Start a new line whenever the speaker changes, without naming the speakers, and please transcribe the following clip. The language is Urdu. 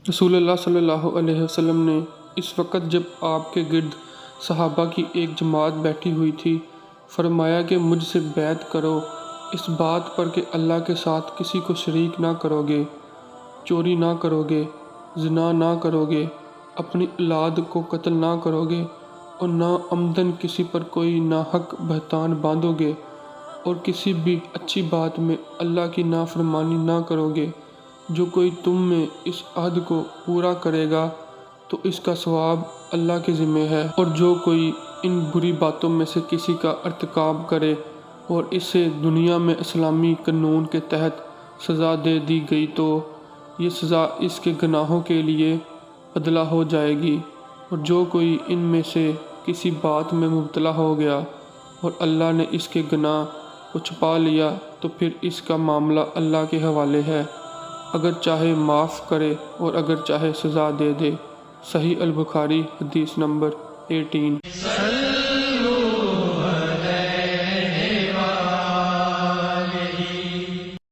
رسول اللہ صلی اللہ علیہ وسلم نے اس وقت جب آپ کے گرد صحابہ کی ایک جماعت بیٹھی ہوئی تھی فرمایا کہ مجھ سے بیعت کرو اس بات پر کہ اللہ کے ساتھ کسی کو شریک نہ کرو گے، چوری نہ کرو گے، زنا نہ کرو گے، اپنی اولاد کو قتل نہ کرو گے اور نہ عمدن کسی پر کوئی ناحق بہتان باندھو گے اور کسی بھی اچھی بات میں اللہ کی نافرمانی نہ کرو گے۔ جو کوئی تم میں اس عہد کو پورا کرے گا تو اس کا ثواب اللہ کے ذمہ ہے، اور جو کوئی ان بری باتوں میں سے کسی کا ارتکاب کرے اور اسے دنیا میں اسلامی قانون کے تحت سزا دے دی گئی تو یہ سزا اس کے گناہوں کے لیے بدلہ ہو جائے گی، اور جو کوئی ان میں سے کسی بات میں مبتلا ہو گیا اور اللہ نے اس کے گناہ کو چھپا لیا تو پھر اس کا معاملہ اللہ کے حوالے ہے، اگر چاہے معاف کرے اور اگر چاہے سزا دے دے۔ صحیح البخاری حدیث نمبر 18۔